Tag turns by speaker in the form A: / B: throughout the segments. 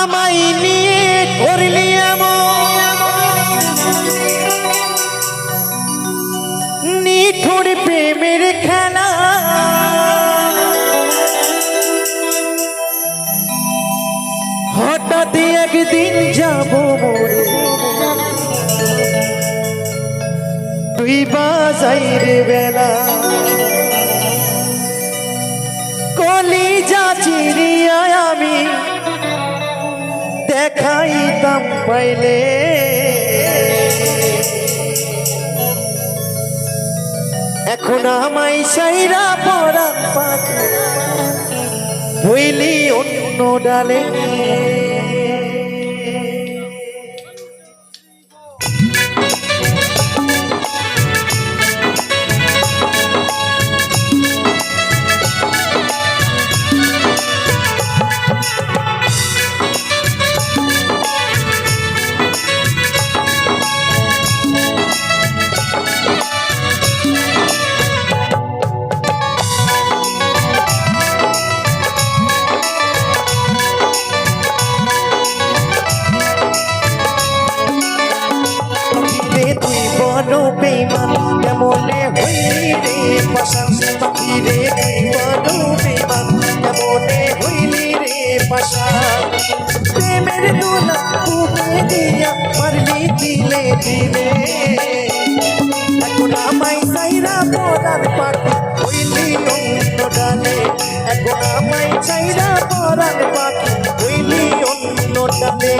A: আমায় নিয়ে করলি নিঠুর প্রেমের খেলা হঠাৎ একদিন যাব মোরে তুই বাজাইর বেলা কলিজা চিরিয়া আমি দেখাইতাম পাইলে এখন আমায় সাইরা পরাণ পাখি হইলি অন্য ডালে বেমান কেমনে হইলি রে পাশান পাখি রে তুই বড় বেমান কেমনে হইলি রে পাশান প্রেমের দোলা বুকে দিয়া মারলি দিলে দিলে এখন আমায় সাইরা পরাণ পাখি হইলি অন্য ডালে এখন আমায় সাইরা পরাণ পাখি হইলি অন্য ডালে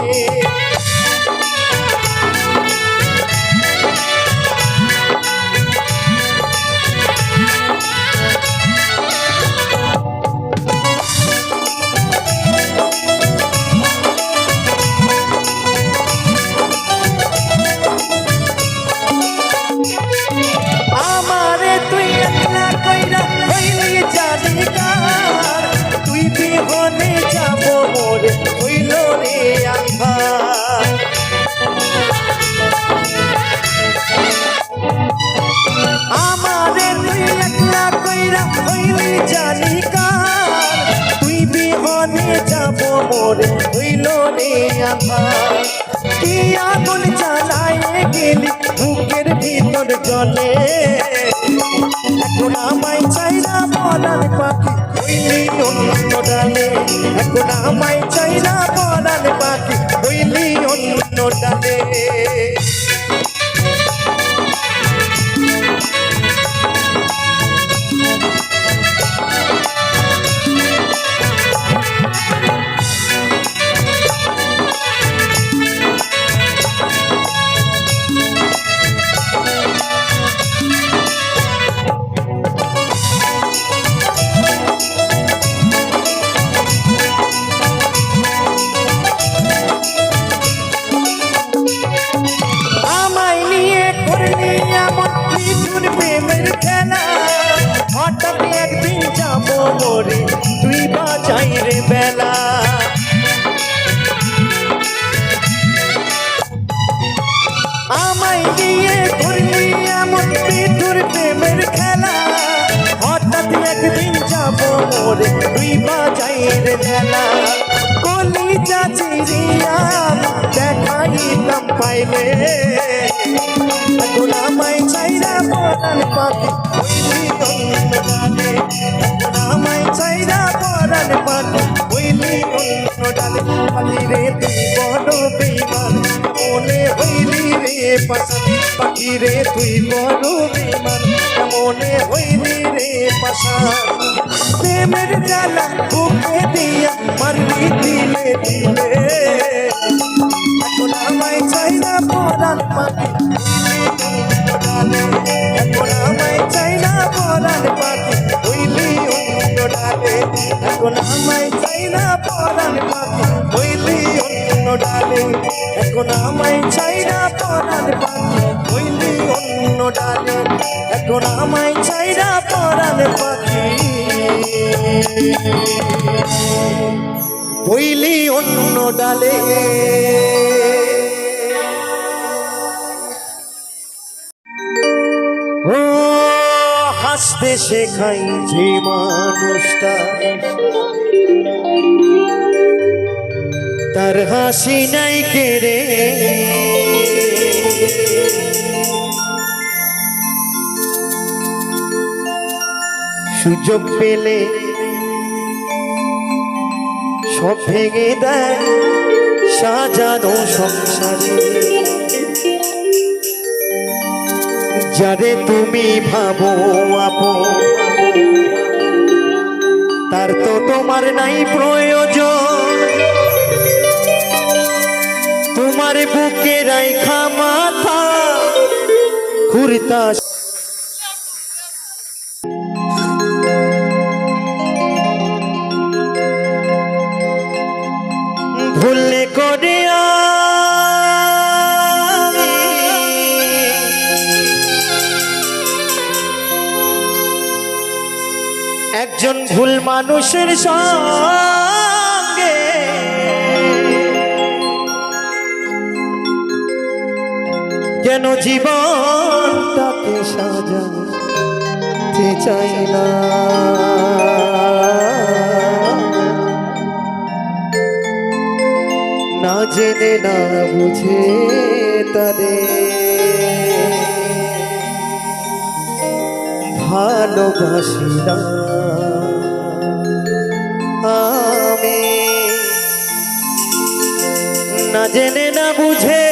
A: তুই বিহনে যাব মোরে হইল রে আন্ধার আমারে তুই একলা কইরা হইলি জানিকার তুই বিহনে যাব মোরে হইল রে আন্ধার কি আগুন জ্বালায় গেলি বুকের ভিতর জলে এখন আমায় চাইরা পরাণ পাখি হইলি অন্য ডালে এখন আমায় চাইরা পরাণ পাখি হইলি অন্য ডালে হঠাৎ একদিন যাব মোরে তুই বাজাইর বেলা আমায় নিয়ে ঘুরলি এমন বিধুর প্রেমের খেলা হঠাৎ একদিন যাব মোরে তুই বাজাইর বেলা কলিজা চিরিয়া দেখাইতাম পাইলে এখন আমায় চাইরা পরাণ পাখি হইলি অন্য ডালে এখন আমায় চাইরা পরাণ পাখি হইলি অন্য ডালে পাখি রে তুই বড় বেমান মনে হইলি রে পাশান পাখি রে তুই বড় বেমান মনে হইলি রে পাশান প্রেমের জ্বালা বুকে দিয়া মারলি দিলে দিলে এখন আমায় চাইরা পরাণ পাখি এখন আমায় চাইনা পরাণ পাখি হইলি অন্য ডালে এখন আমায় চাইনা পরাণ পাখি হইলি অন্য ডালে এখন আমায় চাইনা পরাণ পাখি হইলি অন্য ডালে এখন আমায় চাইনা পরাণ পাখি হইলি অন্য ডালে হাসতে শেখাই যে মানুষটা যার হাসি নাই কেড়ে সুযোগ পেলে সব ভেঙে দেয় সাজানো সংসারে যারে তুমি ভাবো আপন তার তো তোমার নাই প্রয়োজন তোমার বুকে রাইখা মাথা ঘুরতা ভুলে করে একজন ভুল মানুষের সঙ্গে কেন জীবনটাকে সাজাতে চাই না না জেনে না বুঝে তাদের ভালোবাসি না আমি না জেনে না বুঝে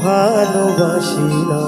A: ভালোবাসি না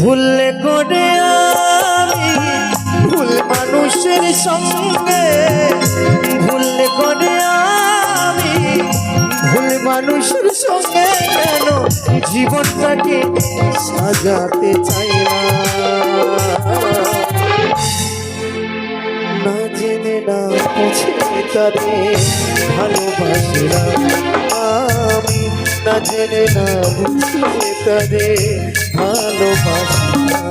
A: ভুল করে আমি ভুল মানুষের সঙ্গে ভুল করে আমি ভুল মানুষের সঙ্গে কেন জীবনটাকে সাজাতে চাই না জেনে না বুঝে তাদের ভালোবাসি না আমি না জেনে না বুঝে তাদের ভালোবাসি না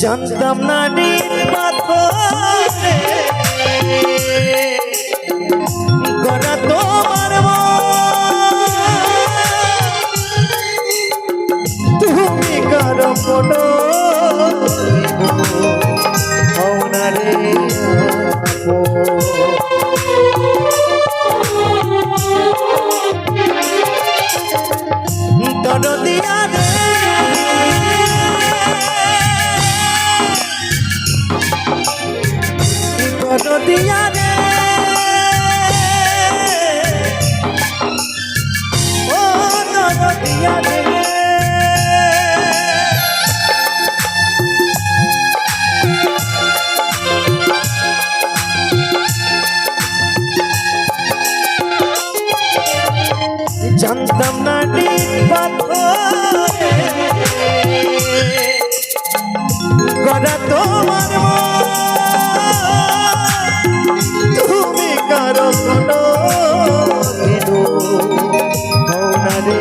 A: জানতাম না নীল পাথরে গড়া তোমার তুমি কারো কোনো হওনারে দরদিয়া রে দরদিয়া রে ও দরদিয়া রে জানতাম না নীল পাথরে গড়া তোমার তুমি কারো কোনো দিনও হও না রে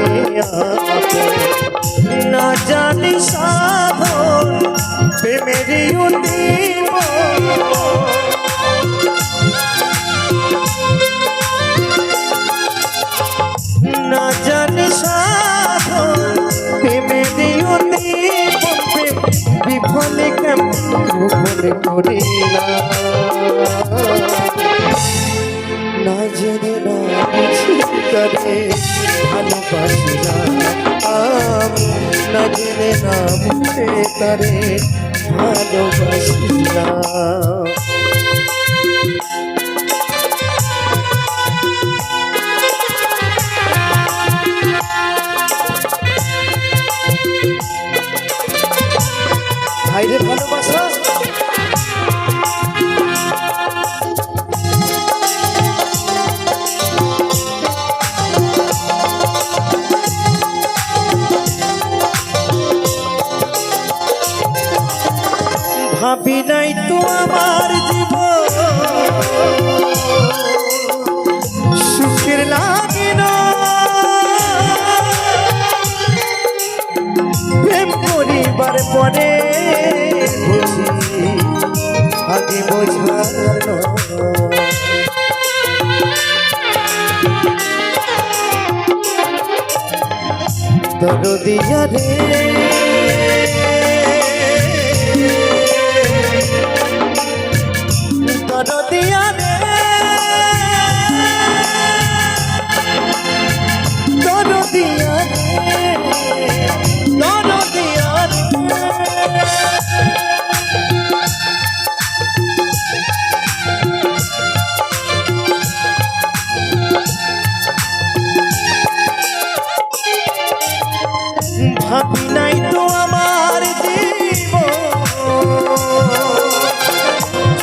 A: প্রেম করি না, না জেনে না বুঝে তারে ভালোবাসি না আমি, না জেনে না বুঝে তারে ভালোবাসি না। ভাইরে ভালোবাসা ভাবি নাই তো আমার জীবন সুখের লাগে না, প্রেম করিবার পরে বুঝি আগে বোঝার নয়। দরদিয়া রে দরদিয়া রে দরদিয়া রে দরদিয়া রে ভাবি নাই তো আমার জীবন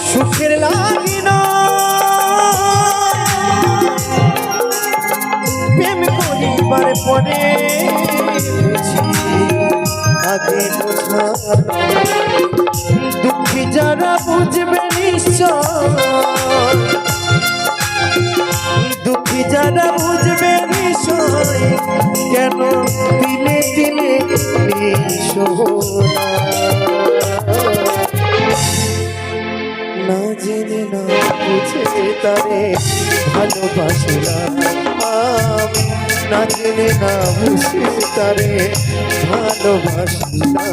A: সুখের লাগি না, প্রেম করিবার পরে বুঝি আগে বোঝার দুঃখী যারা বুঝবে নিশ্চয়, দুঃখী যারা বুঝবে নিশ্চয় কেন দিলে দিলে সোনা, না জেনে না বুঝে তারে ভালোবাসি না আমি, না জেনে না বুঝে তারে ভালোবাসি না।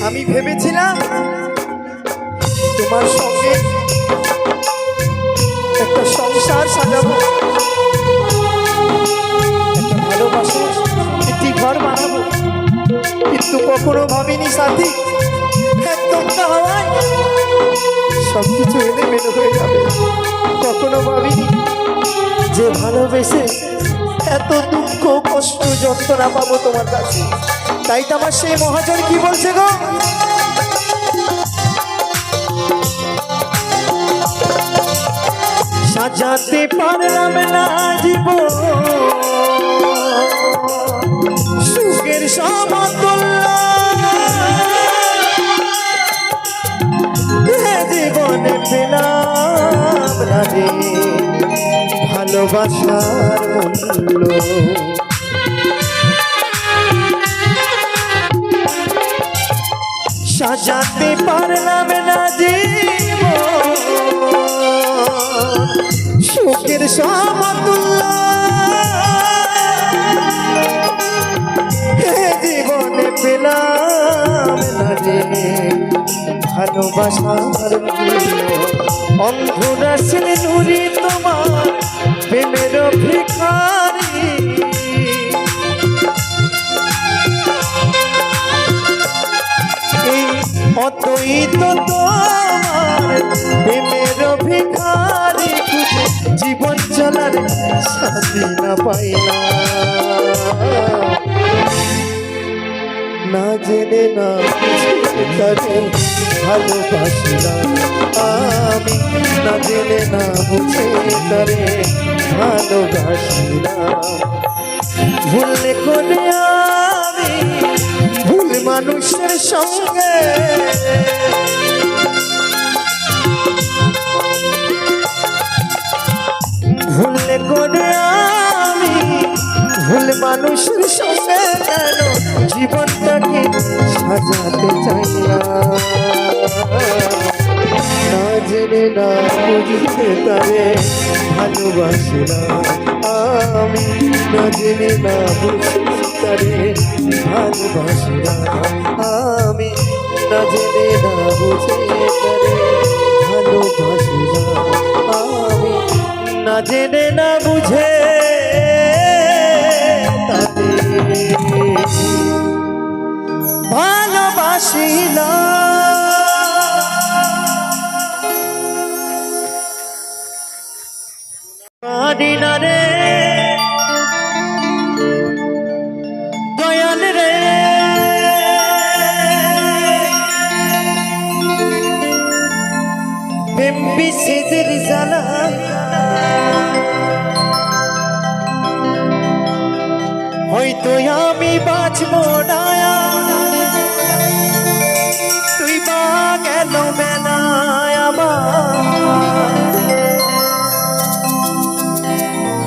A: আমি ভেবেছিলাম তোমার সঙ্গে একটা সংসার সাজাবো, একটা ভালোবাসা একটি ঘর বানাবো, কিন্তু কখনো ভাবিনি সাথী একদম হাওয়ায় সবকিছু এলোমেলো হয়ে যাবে। কখনো ভাবিনি যে ভালোবেসে এত দুঃখ কষ্ট যন্ত্রণা পাবো তোমার কাছে। তাই তো আমার সেই মহাজন কি বলছে গো, সাজাতে পারলাম না জীবন সুখের সমতুল্য, জীবনে পেলাম না রে ভালোবাসার মূল্য। সাজাতে পারলাম না জীবন সুখের সমতুল্য, জীবনে পেলাম না রে ভালোবাসার মূল্য। অন্ধরা সে নুরি তোমার প্রেমের ভিখারি, অতই তো তোমার প্রেমের ভিখারি, জীবন চলার সাথী না পাই না জেনে না তারে ভালোবাসি না আমি, না জেনে না বুঝে তারে ভালোবাসি না। ভুললে করে আমি ভুল মানুষের সঙ্গে ভুলে করে আমি ভুল মানুষের সঙ্গে কেন জীবনটাকে সাজাতে চাই না না জেনে না বুঝতে তারে ভালোবাসি না আমি না জেনে না বুঝতে তারে ভালোবাসি না আমি না জেনে না বুঝে তারে ভালোবাসি না আমি না জেনে না বুঝে ভালোবাসি না পারি না রে দয়াল রে প্রেম বিচ্ছেদের জ্বালা হয়তো আমি বাঁচব না তুই বা গেল বেলায় আমার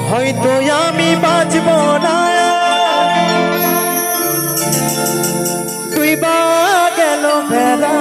A: হয়তো আমি বাঁচব না তুই বা গেল বেলা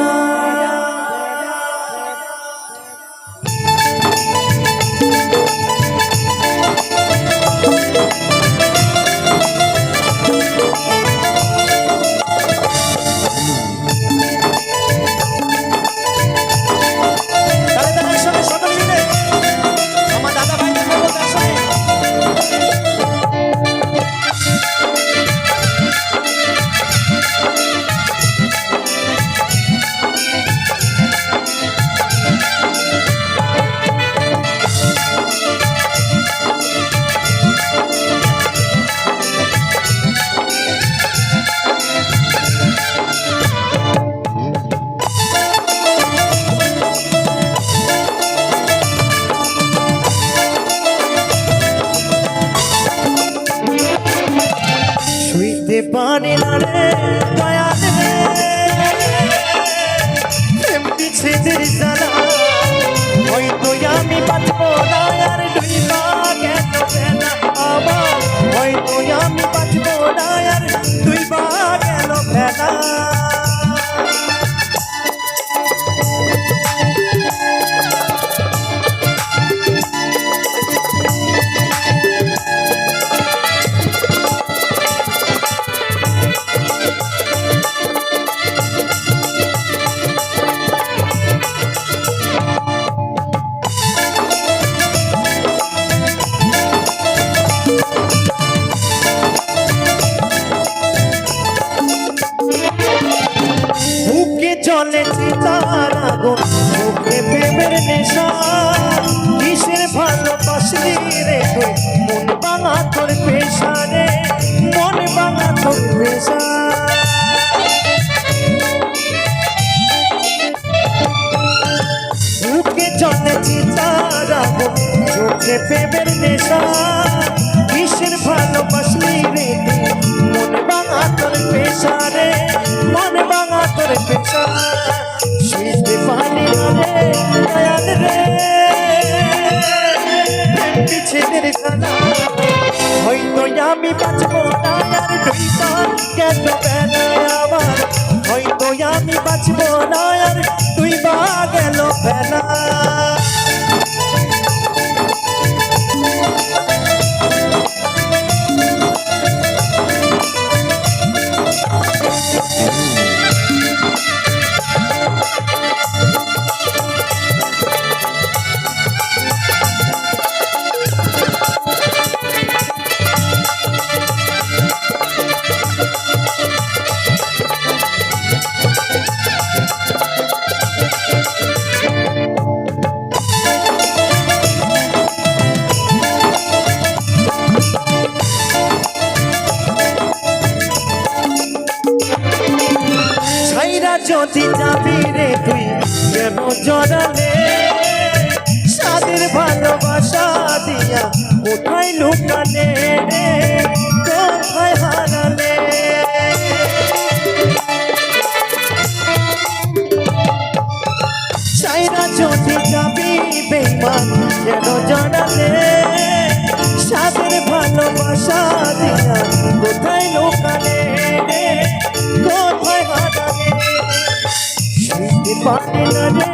A: পারি না রে দয়াল রে প্রেম বিচ্ছেদের জ্বালা হয়তো আমি বাঁচব না আর ডুইবা গেল বেলা আমার হয়তো আমি বাঁচব না আর ডুইবা গেল বেলা চলে চিতার আগুন মুখে প্রেমের নেশা কিসের ভালোবাসলি রে তুই মন ভাঙা তোর পেশা রে মন ভাঙা তোর পেশা মুখে চলে চিতার আগুন মুখে প্রেমের নেশা কিসের ভালোবাসলি রে তুই মন ভাঙা তোর পেশা রে মন ভাঙা তোর পেশা শুইতে পারি না রে দয়াল রে বিচ্ছেদের জ্বালা হয়তো আমি বাঁচব না আর ডুইবা গেল বেলায় আমার হয়তো আমি বাঁচব না আর ডুইবা গেল বেলা যদি যাবি রে তুই কেন জড়ালে সাদের ভালোবাসা দিয়া কোথায় লুকালে রে কোথায় হারালে সাইরা যদি যাবি বেঈমান কেন জড়ালে ভালোবাসা দিয়া কোথায় লোকালে রে, কোথায় হারালে শুনতে পারি না রে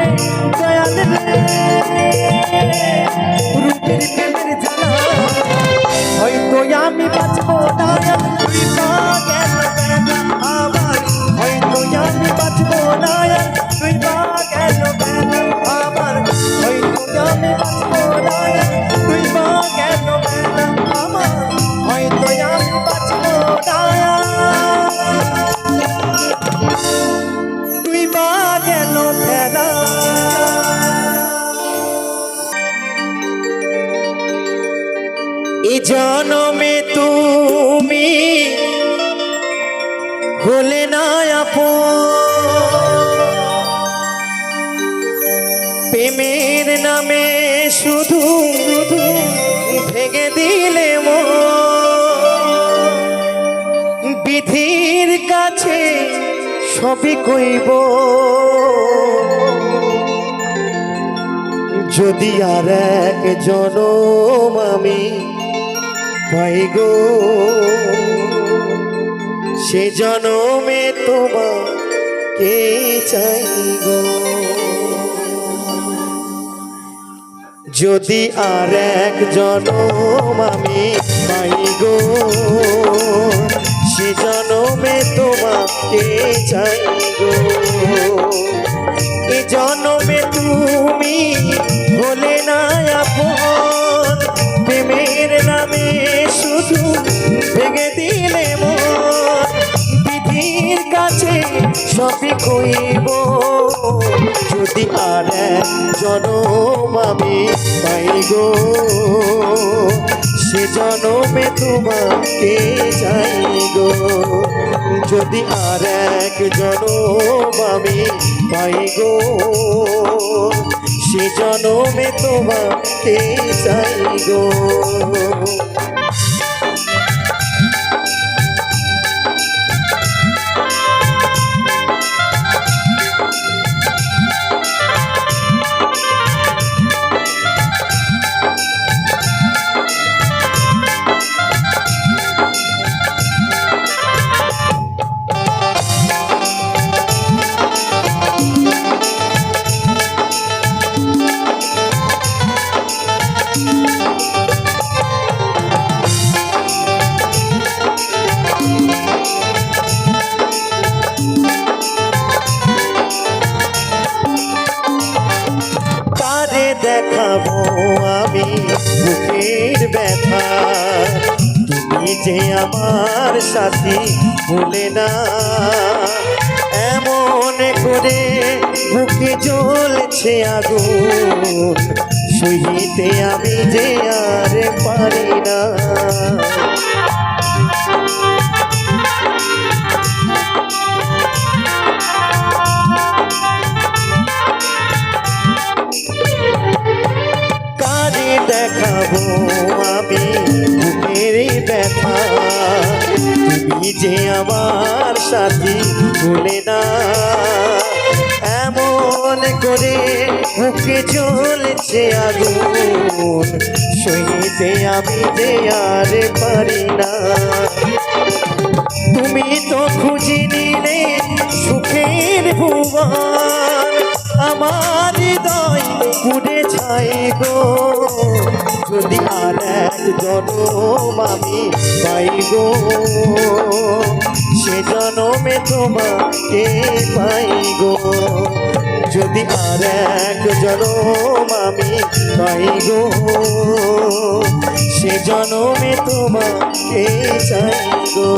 A: দয়াল রে, রূপের প্রেমের জ্বালা হয়তো আমি বাঁচবো না, তুই মা গেল বেলা আমার, হয়তো আমি বাঁচবো না, তুই মা গেল বেলা আমার, হয়তো আমি বাঁচবো না, তুই মা গেল বেলা আমার, হয়তো আমি বাঁচবো না, তুই মা গেল বেলা। এই জনমে তুমি হলে না আপন, প্রেমের নামে শুধু ভেঙে দিলে মন, বিধির কাছে সবই কইব যদি আর এক জনম আমি পাই গো, সে জনমে তোমাকে চাই গো, যদি আর এক জনম আমি পাই গো, সে জনমে তোমাকে চাই গো, এ জনমে তুমি হলে না আপন, প্রেমের নামে শুধু ভেঙে দিলে মন, বিধির কাছে সবই কইব যদি আর এক জনম আমি পাই গো, সে জনমে তোমাকে চাই গো, যদি আর এক জনম আমি পাই গো, সে জনমে তোমাকে চাই গো। দেখাবো আমি বুকের ব্যথা, তুমি যে আমার সাথী ভুলে না, এমন করে বুকে জ্বলছে আগুন, সহিতে আমি যে আর পারি না, দেখাবো আমি বুকের ব্যথা, তুমি যে আমার সাথী ভুলে না, এমন করে বুকে জ্বলছে আগুন, সহিতে আমি যে আর পারি না, তুমি তো খুঁজে নিলে সুখের ভুবন, আমার হৃদয় পুড়ে ছাই গো, যদি আর এক জনম আমি পাই গো, সে জনমে তোমাকে পাই গো, যদি আর এক জনম আমি পাই গো, সে জনমে তোমাকে চাই গো।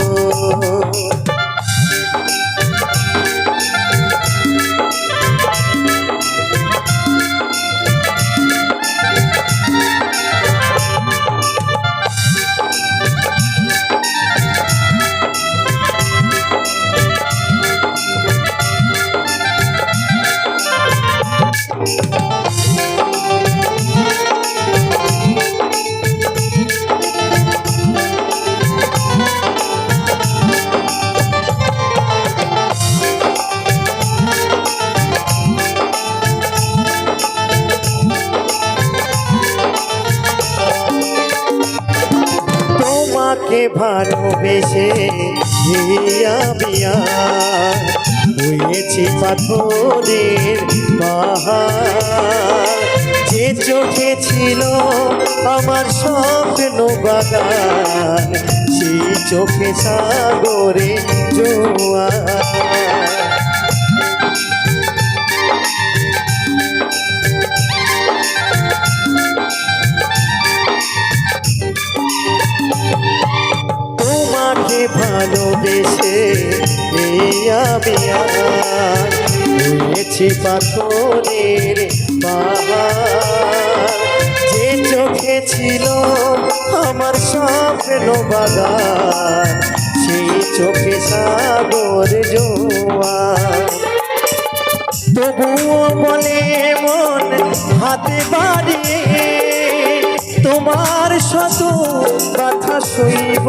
A: তোমাকে ভালোবেসে বিয়া বিয়া হয়েছি পাথরের পাহাড়, যে চোখে ছিল আমার স্বপ্ন বাগান, সেই চোখে সাগরে জোয়ার। তোমাকে ভালোবেসে আমি হয়েছি পাথরের পাহাড়, যে চোখে ছিল আমার স্বপ্ন বাগান, সেই চোখে সাগর জোয়ার। তবুও বলে মন হাতে বাড়িয়ে তোমার শত কথা সইব,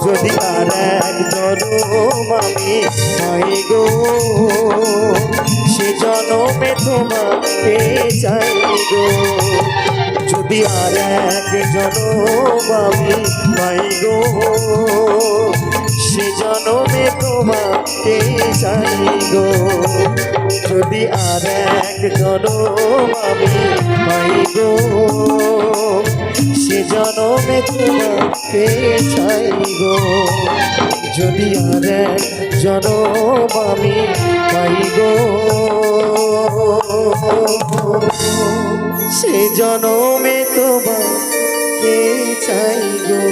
A: যদি আর এক জনম আমি পাই গো, সে জনমে তোমাকে চাই গো। যদি আর এক জনম আমি পাই গো, সে জনমে তোমাকে চাই গো। যদি আর এক জনম আমি পাই গো, সে জনমে তোমাকে চাই গো। যদি আর এক জনম আমি পাই গো, সে জনমে তোমাকে চাই গো।